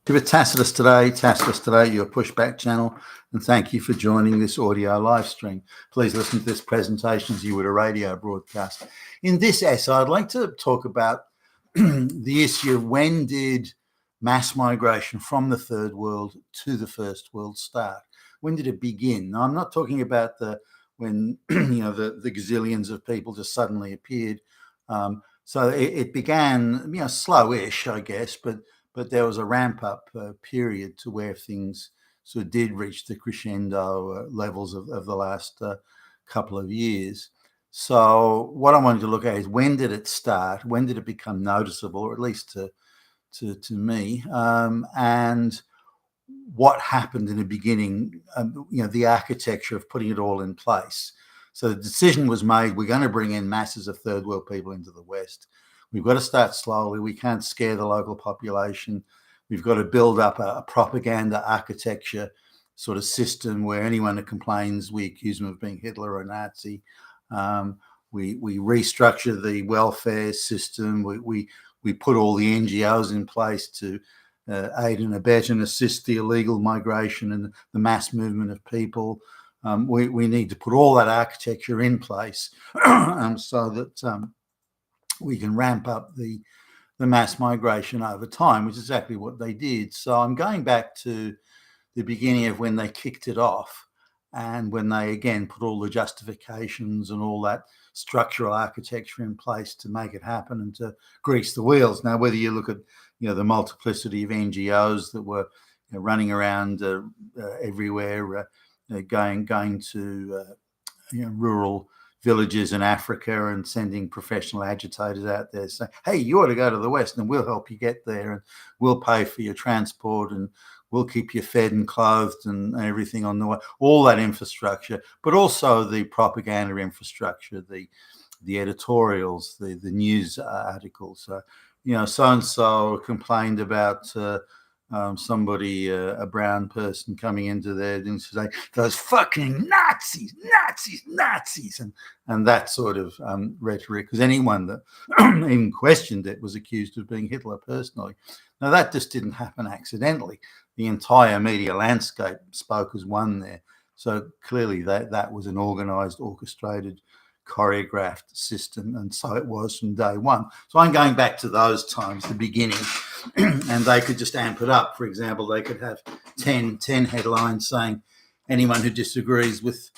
Give it Tacitus today, your pushback channel, and thank you for joining this audio live stream. Please listen to this presentation as you would a radio broadcast. In this essay, I'd like to talk about the issue of when did mass migration from the third world to the first world start? When did it begin? Now, I'm not talking about when the gazillions of people just suddenly appeared. So it began, slowish, I guess, but there was a ramp-up period to where things sort of did reach the crescendo levels of the last couple of years. So what I wanted to look at is when did it start? When did it become noticeable, or at least to me? And what happened in the beginning, the architecture of putting it all in place. So the decision was made, we're going to bring in masses of third world people into the West. We've got to start slowly. We can't scare the local population. We've got to build up a propaganda architecture sort of system where anyone who complains, we accuse them of being Hitler or a Nazi. We restructure the welfare system. We put all the NGOs in place to aid and abet and assist the illegal migration and the mass movement of people. We need to put all that architecture in place so that we can ramp up the mass migration over time, which is exactly what they did. So I'm going back to the beginning of when they kicked it off and when they, again, put all the justifications and all that structural architecture in place to make it happen and to grease the wheels. Now, whether you look at, the multiplicity of NGOs that were running around everywhere, going to rural villages in Africa and sending professional agitators out there saying, hey, you ought to go to the West and we'll help you get there and we'll pay for your transport and we'll keep you fed and clothed and everything on the way, all that infrastructure, but also the propaganda infrastructure, the editorials, the news articles. So-and-so complained about somebody, a brown person coming into there and say, those fucking Nazis, and that sort of rhetoric, because anyone that even questioned it was accused of being Hitler personally. Now, that just didn't happen accidentally. The entire media landscape spoke as one there. So clearly that was an organized, orchestrated, choreographed system, and so it was from day one. So I'm going back to those times, the beginning, and they could just amp it up. For example, they could have 10 headlines saying anyone who disagrees with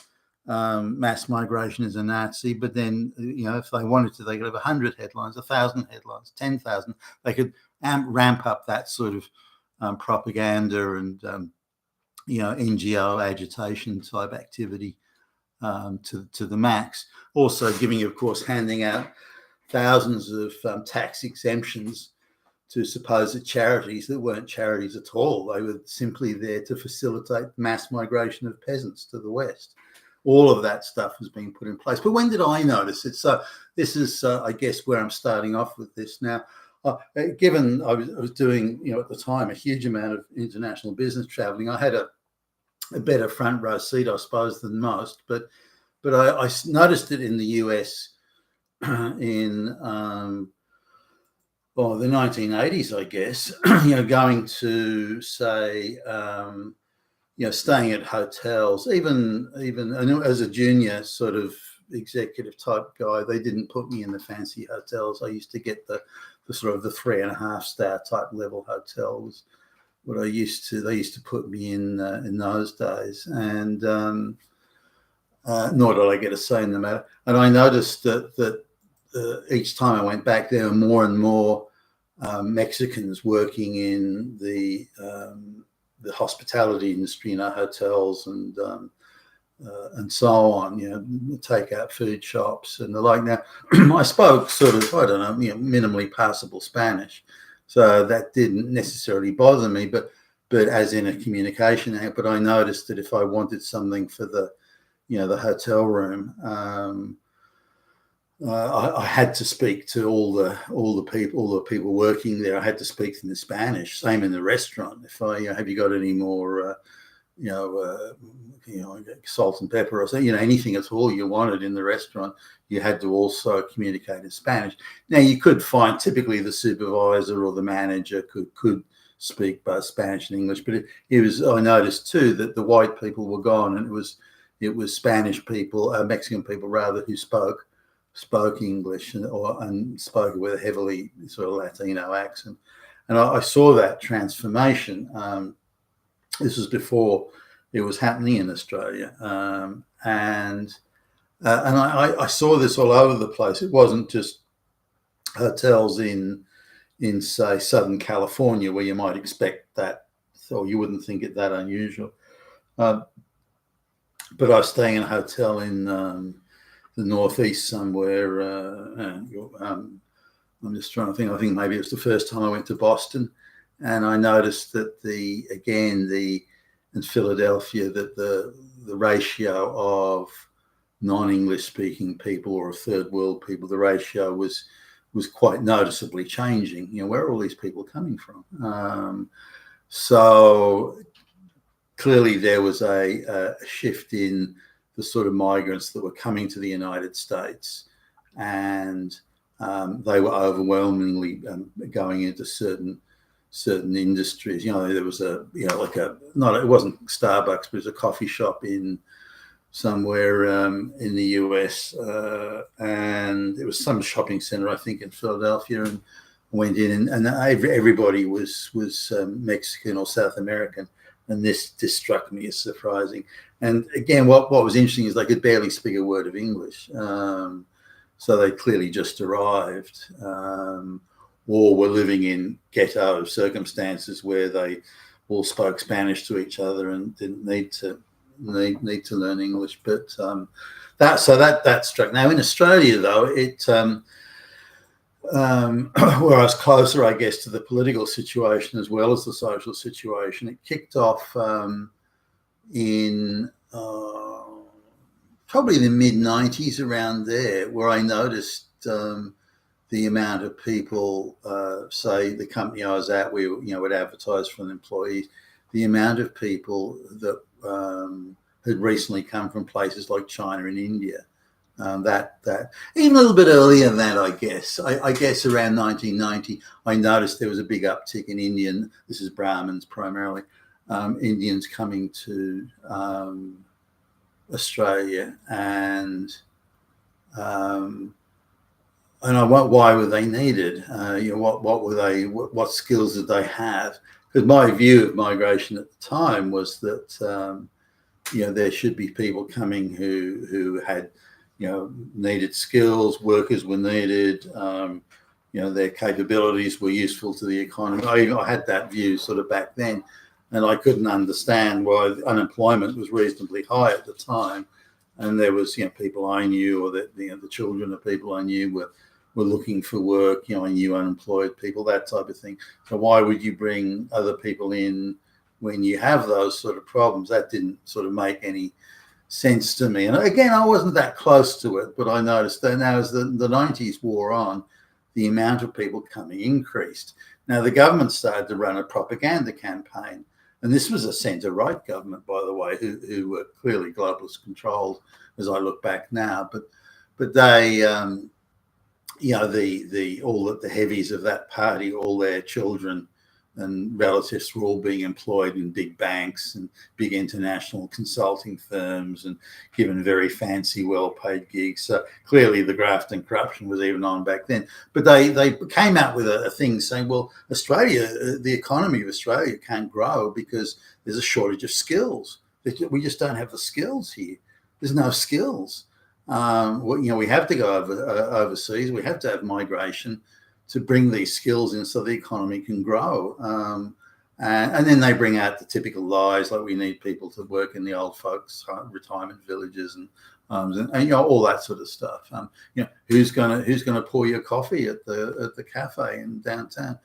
mass migration is a Nazi, but then, if they wanted to, they could have 100 headlines, 1,000 headlines, 10,000. They could ramp up that sort of propaganda and, NGO agitation type activity to the max. Also giving, of course, handing out thousands of tax exemptions to supposed charities that weren't charities at all. They were simply there to facilitate mass migration of peasants to the West. All of that stuff was being put in place. But when did I notice it? So this is, I guess, where I'm starting off with this now. Given I was doing, at the time, a huge amount of international business traveling, I had a better front row seat, I suppose, than most. But I noticed it in the US in the 1980s, I guess. Going to say, staying at hotels, even as a junior sort of executive type guy, they didn't put me in the fancy hotels. I used to get the sort of the 3.5 star type level hotels. What they used to put me in those days, and nor did I get a say in the matter. And I noticed that each time I went back, there were more and more Mexicans working in the hospitality industry, hotels and so on, takeout food shops and the like. Now, I spoke sort of, I don't know, minimally passable Spanish. So that didn't necessarily bother me, but as in a communication act. But I noticed that if I wanted something for the hotel room, I had to speak to all the people working there. I had to speak to them in Spanish. Same in the restaurant. If have you got any more salt and pepper or something, anything at all you wanted in the restaurant, you had to also communicate in Spanish. Now, you could find typically the supervisor or the manager could speak both Spanish and English, but I noticed too that the white people were gone, and it was Spanish people, Mexican people rather, who spoke English and spoke with a heavily sort of Latino accent. And I saw that transformation. This was before it was happening in Australia, and I saw this all over the place. It wasn't just hotels in say Southern California where you might expect that, so you wouldn't think it that unusual. But I was staying in a hotel in the Northeast somewhere. I'm just trying to think. I think maybe it was the first time I went to Boston, and I noticed that in Philadelphia, that the ratio of non-English speaking people or third world people, the ratio was quite noticeably changing. Where are all these people coming from? So clearly there was a shift in the sort of migrants that were coming to the United States, and they were overwhelmingly going into certain industries. There was it wasn't Starbucks, but it was a coffee shop in somewhere in the US, and it was some shopping center, I think, in Philadelphia, and went in, and everybody was Mexican or South American, and this struck me as surprising. And again, what was interesting is they could barely speak a word of English, so they clearly just arrived, or were living in ghetto circumstances where they all spoke Spanish to each other and didn't need to learn English. But that struck. Now in Australia, though, it where I was closer, I guess, to the political situation as well as the social situation, it kicked off in probably the mid-90s, around there, where I noticed the amount of people, say the company I was at, we would advertise for the employees, the amount of people that had recently come from places like China and India. That even a little bit earlier than that, I guess. I guess around 1990, I noticed there was a big uptick in Indian. This is Brahmins primarily, Indians coming to Australia, and why were they needed? What were they? What skills did they have? Because my view of migration at the time was that there should be people coming who had needed skills. Workers were needed. Their capabilities were useful to the economy. I had that view sort of back then, and I couldn't understand why unemployment was reasonably high at the time, and there was people I knew, or that the children of people I knew were looking for work. I knew unemployed people, that type of thing. So why would you bring other people in when you have those sort of problems? That didn't sort of make any sense to me. And again, I wasn't that close to it, but I noticed that now as the 90s wore on, the amount of people coming increased. Now the government started to run a propaganda campaign, and this was a centre-right government, by the way, who were clearly globalist controlled as I look back now. But they, the heavies of that party, all their children and relatives were all being employed in big banks and big international consulting firms and given very fancy, well-paid gigs. So clearly the graft and corruption was even on back then. But they came out with a thing saying, well, Australia, the economy of Australia can't grow because there's a shortage of skills. We just don't have the skills here. There's no skills. We have to go overseas. We have to have migration to bring these skills in so the economy can grow. And then they bring out the typical lies, like we need people to work in the old folks' retirement villages and all that sort of stuff. Who's gonna pour your coffee at the cafe in downtown?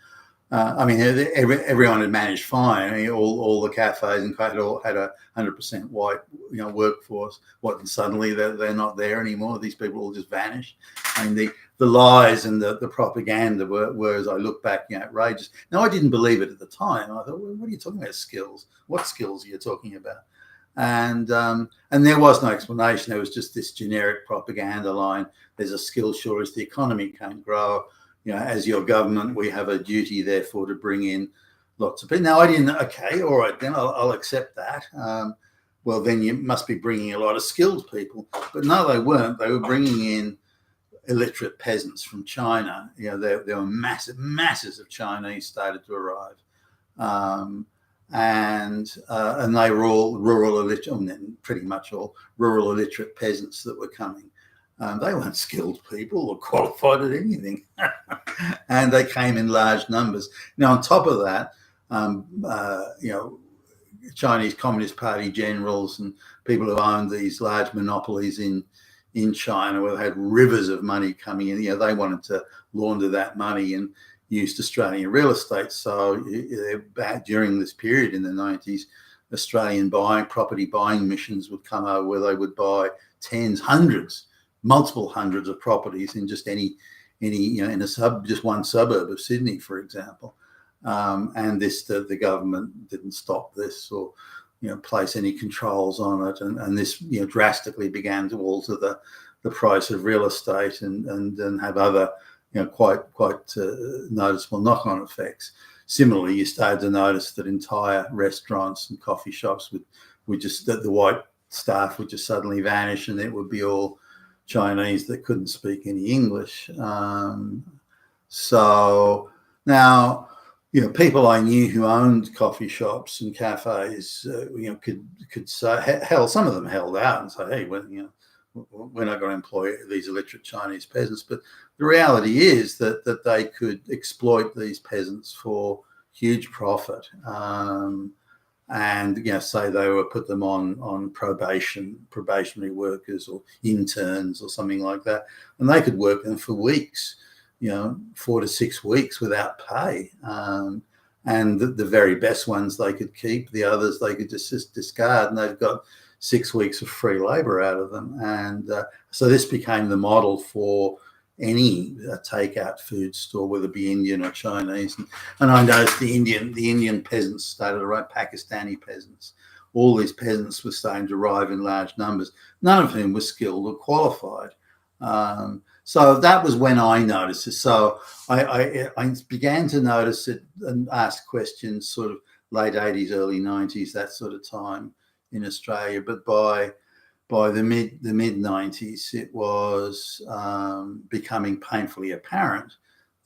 Everyone had managed fine. All the cafes and had a 100% white, workforce. And suddenly they're not there anymore. These people all just vanished. The lies and the propaganda were, as I look back, outrageous. Now, I didn't believe it at the time. I thought, well, what are you talking about, skills? What skills are you talking about? And there was no explanation. There was just this generic propaganda line. There's a skill shortage. The economy can't grow. As your government, we have a duty, therefore, to bring in lots of people. Now, I didn't. Okay, all right, then I'll accept that. Well, then you must be bringing a lot of skilled people. But no, they weren't. They were bringing in illiterate peasants from China. There were masses of Chinese started to arrive. And they were all rural illiterate, pretty much all rural illiterate peasants that were coming. They weren't skilled people or qualified at anything, and they came in large numbers. Now, on top of that, Chinese Communist Party generals and people who owned these large monopolies in China, where they had rivers of money coming in. They wanted to launder that money and used Australian real estate. So during this period in the 90s, Australian property buying missions would come over where they would buy multiple hundreds of properties in just in just one suburb of Sydney, for example. And the government didn't stop this or place any controls on it, and this drastically began to alter the price of real estate and have other quite noticeable knock-on effects. Similarly, you started to notice that entire restaurants and coffee shops would just, that the white staff would just suddenly vanish, and it would be all Chinese that couldn't speak any English. So now, people I knew who owned coffee shops and cafes, could say, hell, some of them held out and say, hey, we're not going to employ these illiterate Chinese peasants. But the reality is that they could exploit these peasants for huge profit. And say they were put them on probationary workers or interns or something like that, and they could work them for weeks, 4 to 6 weeks without pay. And the very best ones they could keep, the others they could just discard, and they've got 6 weeks of free labor out of them. And so this became the model for any takeout food store, whether it be Indian or Chinese. And I noticed the Indian peasants started to arrive, Pakistani peasants. All these peasants were starting to arrive in large numbers, none of whom were skilled or qualified. So that was when I noticed it. So I began to notice it and ask questions sort of late 80s, early 90s, that sort of time in Australia. But by the mid 90s, it was becoming painfully apparent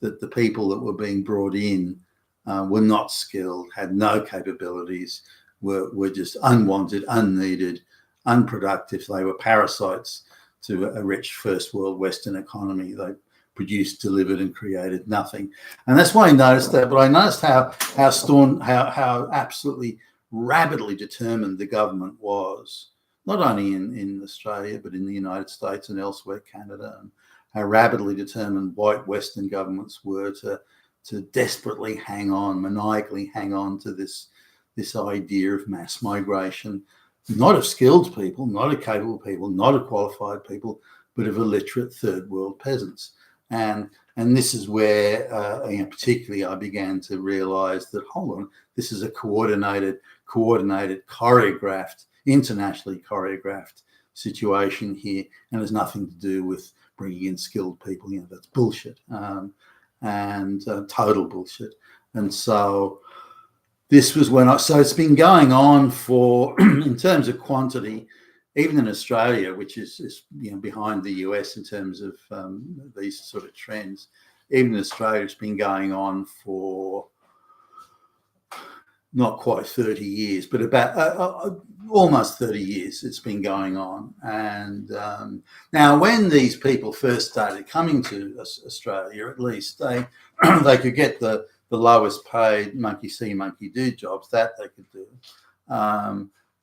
that the people that were being brought in were not skilled, had no capabilities, were just unwanted, unneeded, unproductive. They were parasites to a rich first world Western economy. They produced, delivered, and created nothing. And that's why I noticed that. But I noticed how absolutely rabidly determined the government was, not only in Australia, but in the United States and elsewhere, Canada, and how rabidly determined white Western governments were to desperately hang on, maniacally hang on to this idea of mass migration, not of skilled people, not of capable people, not of qualified people, but of illiterate third world peasants. And this is where, particularly, I began to realise that, hold on, this is a coordinated, choreographed, internationally choreographed situation here, and has nothing to do with bringing in skilled people. That's bullshit, and total bullshit. And so this was when so it's been going on for, in terms of quantity, even in Australia, which is behind the US in terms of these sort of trends. Even in Australia, it's been going on for not quite 30 years, but about almost 30 years it's been going on. And now when these people first started coming to Australia, at least they could get the lowest paid monkey see, monkey do jobs, that they could do.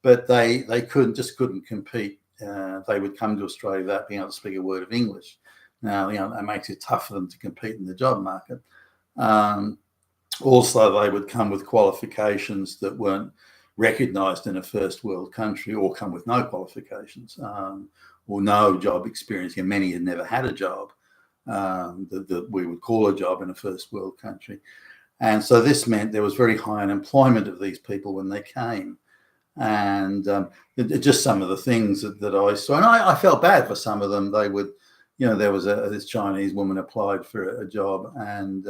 But they couldn't compete. They would come to Australia without being able to speak a word of English. Now, that makes it tough for them to compete in the job market. Also, they would come with qualifications that weren't recognised in a first world country, or come with no qualifications or no job experience. Many had never had a job that we would call a job in a first world country. And so this meant there was very high unemployment of these people when they came. And just some of the things that I saw, and I felt bad for some of them. They would, there was this Chinese woman applied for a job, and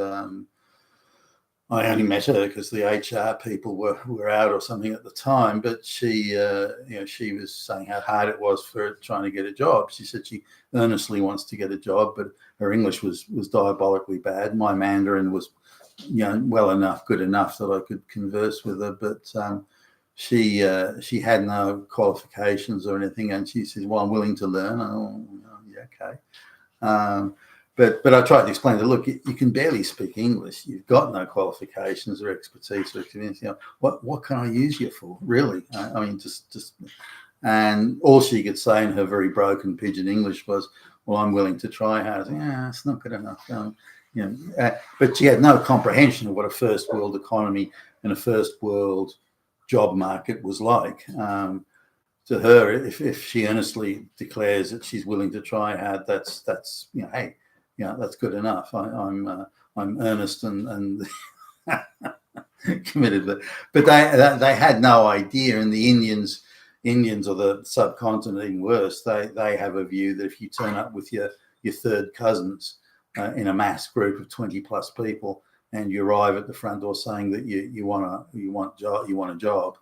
I only met her because the HR people were out or something at the time. But she was saying how hard it was for her trying to get a job. She said she earnestly wants to get a job, but her English was diabolically bad. My Mandarin was, well enough, good enough that I could converse with her, but she had no qualifications or anything, and she says, "Well, I'm willing to learn." Oh, yeah, okay. But I tried to explain to her, look, you can barely speak English. You've got no qualifications or expertise or experience. What can I use you for, really? I mean, just. And all she could say in her very broken pidgin English was, "Well, I'm willing to try hard." Yeah, it's not good enough. But she had no comprehension of what a first world economy and a first world job market was like. To her, if she earnestly declares that she's willing to try hard, that's hey, that's good enough. I'm earnest and committed, but they had no idea. And the Indians or the subcontinent, even worse, they have a view that if you turn up with your third cousins in a mass group of 20 plus people, and you arrive at the front door saying that you want a job,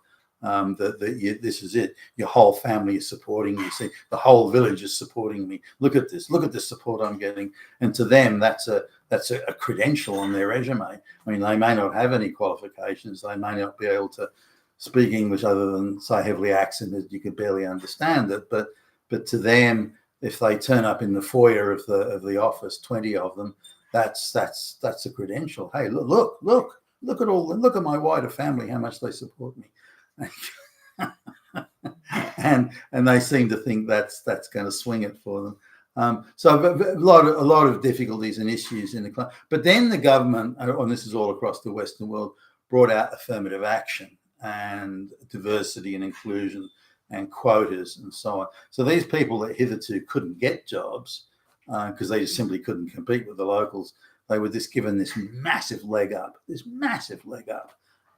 this is it. Your whole family is supporting you. See, the whole village is supporting me. Look at this support I'm getting. And to them, that's a credential on their resume. I mean, they may not have any qualifications. They may not be able to speak English other than so heavily accented you could barely understand it. But to them, if they turn up in the foyer of the office, 20 of them, that's a credential. Hey, look at my wider family, how much they support me. and they seem to think that's going to swing it for them. So a lot of difficulties and issues in the class. But then the government, and this is all across the Western world, brought out affirmative action and diversity and inclusion and quotas and so on. So these people that hitherto couldn't get jobs because they just simply couldn't compete with the locals, they were just given this massive leg up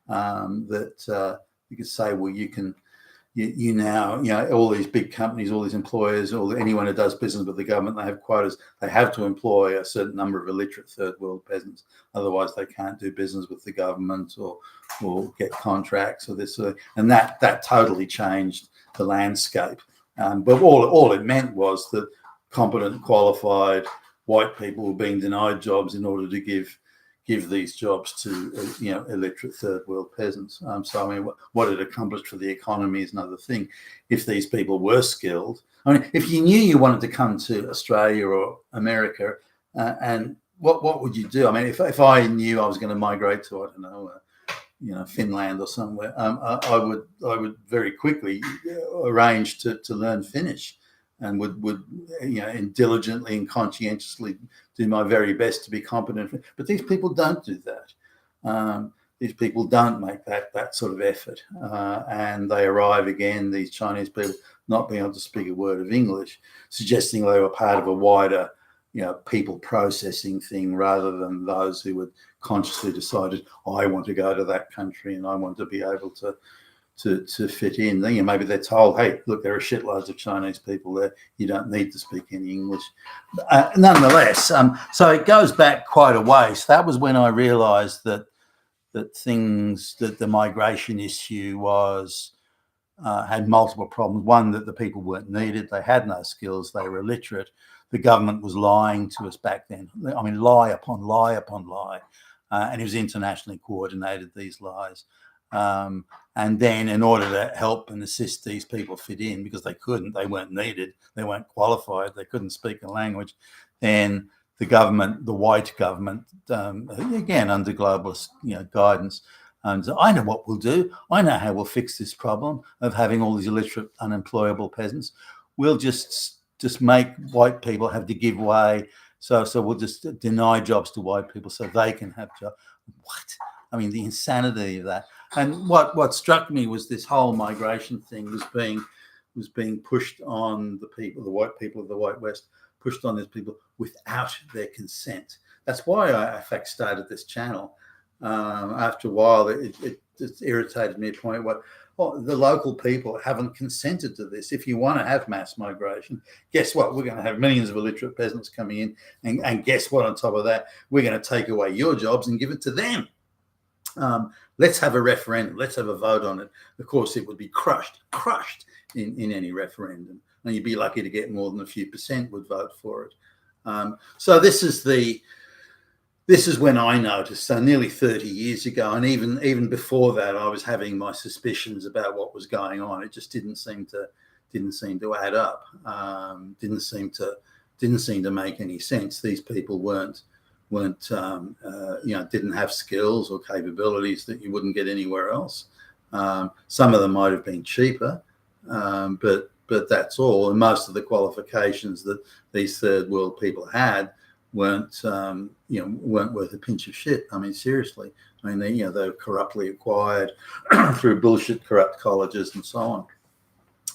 that you could say, well, you now, all these big companies, all these employers, anyone who does business with the government, they have quotas. They have to employ a certain number of illiterate third world peasants. Otherwise, they can't do business with the government or get contracts or this. And that totally changed the landscape. But all it meant was that competent, qualified white people were being denied jobs in order to give these jobs to illiterate third world peasants. So I mean, what it accomplished for the economy is another thing. If these people were skilled, I mean, if you knew you wanted to come to Australia or America, and what would you do? I mean, if I knew I was going to migrate to, I don't know, Finland or somewhere, I would very quickly arrange to learn Finnish, and would diligently and conscientiously do my very best to be competent. But these people don't do that. These people don't make that sort of effort, and they arrive again. These Chinese people not being able to speak a word of English, suggesting they were part of a wider, people processing thing rather than those who had consciously decided, I want to go to that country and I want to be able to fit in. Maybe they're told, hey, look, there are shitloads of Chinese people there. You don't need to speak any English. Nonetheless, so it goes back quite a ways. That was when I realised that the migration issue was had multiple problems. One, that the people weren't needed. They had no skills. They were illiterate. The government was lying to us back then. I mean, lie upon lie upon lie. And it was internationally coordinated, these lies. And then in order to help and assist these people fit in, because they weren't needed, they weren't qualified, they couldn't speak the language, then the white government, again, under globalist guidance, and I know what we'll do. I know how we'll fix this problem of having all these illiterate, unemployable peasants. We'll just make white people have to give way. So we'll just deny jobs to white people so they can have jobs. What? I mean, the insanity of that. And what struck me was this whole migration thing was being pushed on the people, the white people of the white West, pushed on these people without their consent. That's why I in fact started this channel. After a while, it just irritated me to the point where, well, the local people haven't consented to this. If you want to have mass migration, guess what? We're going to have millions of illiterate peasants coming in. And guess what? On top of that, we're going to take away your jobs and give it to them. Let's have a referendum. Let's have a vote on it. Of course, it would be crushed in any referendum. And you'd be lucky to get more than a few percent would vote for it. So this is when I noticed, so nearly 30 years ago, and even before that, I was having my suspicions about what was going on. It just didn't seem to add up. Didn't seem to make any sense. These people weren't didn't have skills or capabilities that you wouldn't get anywhere else. Some of them might have been cheaper, but that's all. And most of the qualifications that these third world people had weren't worth a pinch of shit. I mean, seriously. I mean, they were corruptly acquired through bullshit corrupt colleges and so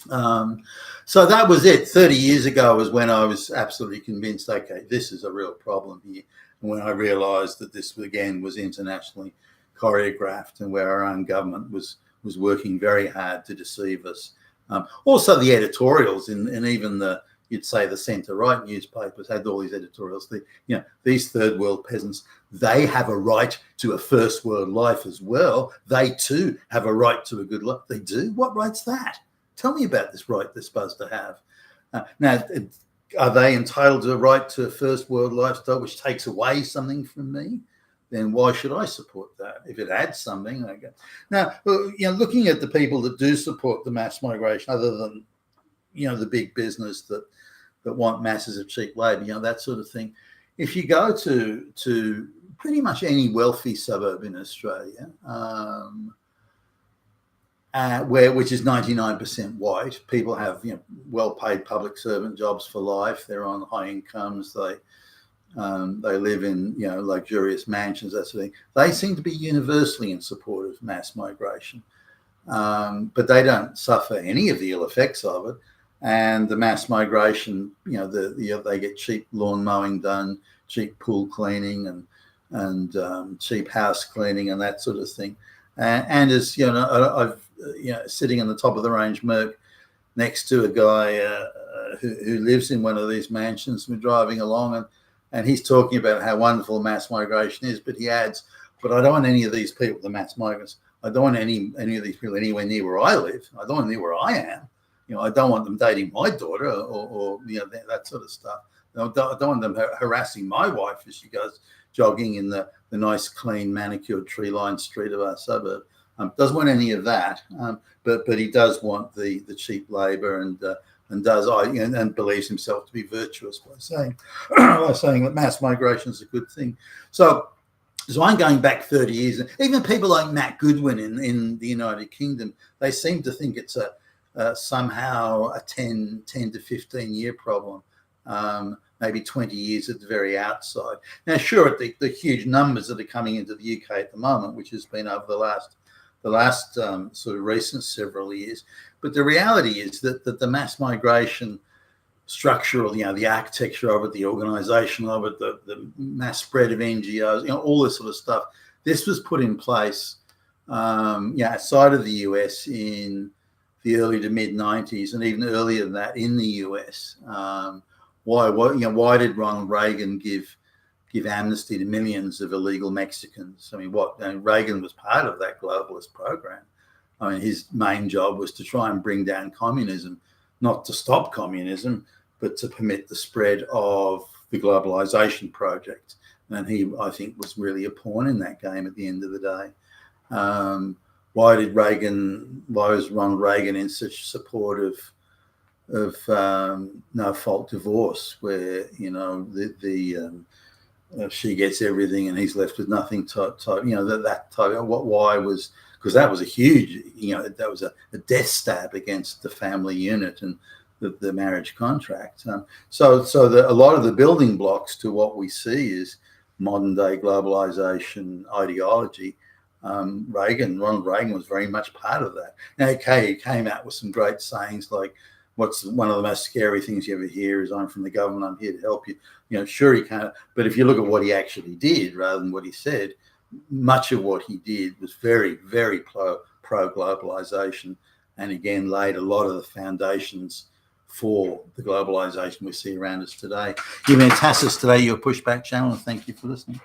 on. So that was it. 30 years ago was when I was absolutely convinced, okay, this is a real problem here. And when I realized that this, again, was internationally choreographed and where our own government was working very hard to deceive us. Also, the editorials and even you'd say the centre-right newspapers had all these editorials. These third world peasants, they have a right to a first world life as well. They too have a right to a good life. They do? What right's that? Tell me about this right they're supposed to have. Now, are they entitled to a right to a first world lifestyle, which takes away something from me? Then why should I support that? If it adds something, I guess. Now, looking at the people that do support the mass migration, other than, the big business that want masses of cheap labour, that sort of thing. If you go to pretty much any wealthy suburb in Australia, which is 99% white, people have well-paid public servant jobs for life. They're on high incomes. They live in luxurious mansions, that sort of thing. They seem to be universally in support of mass migration, but they don't suffer any of the ill effects of it. And the mass migration, they get cheap lawn mowing done, cheap pool cleaning, and cheap house cleaning and that sort of thing. And as I've sitting in the top of the range Merc next to a guy who lives in one of these mansions. We're driving along and he's talking about how wonderful mass migration is, but he adds, but I don't want any of these people, the mass migrants, I don't want any of these people anywhere near where I live. I don't want near where I am. I don't want them dating my daughter or that sort of stuff. I don't want them harassing my wife as she goes jogging in the nice, clean, manicured, tree-lined street of our suburb. Doesn't want any of that, but he does want the cheap labour and believes himself to be virtuous by saying that mass migration is a good thing. So I'm going back 30 years. And even people like Matt Goodwin in the United Kingdom, they seem to think it's somehow a 10 to 15 year problem, maybe 20 years at the very outside. Now, sure, the huge numbers that are coming into the UK at the moment, which has been over the last sort of recent several years, but the reality is that the mass migration structure, or the architecture of it, the organisation of it, the mass spread of NGOs, all this sort of stuff, this was put in place, outside of the US in the early to mid 90s, and even earlier than that in the US. Why did Ronald Reagan give amnesty to millions of illegal Mexicans? I mean, Reagan was part of that globalist program. I mean, his main job was to try and bring down communism, not to stop communism, but to permit the spread of the globalization project. And he, I think, was really a pawn in that game at the end of the day. Why was Ronald Reagan in such support of no-fault divorce, where she gets everything and he's left with nothing? Why was, because that was a huge, that was a death stab against the family unit and the marriage contract. So a lot of the building blocks to what we see is modern day globalization ideology. Ronald Reagan was very much part of that. Now, he came out with some great sayings like, what's one of the most scary things you ever hear is, I'm from the government, I'm here to help you. Sure, he can't, but if you look at what he actually did rather than what he said, much of what he did was very, very pro-globalization, and again laid a lot of the foundations for the globalization we see around us today. You've been Tacitus today, your pushback channel, and thank you for listening.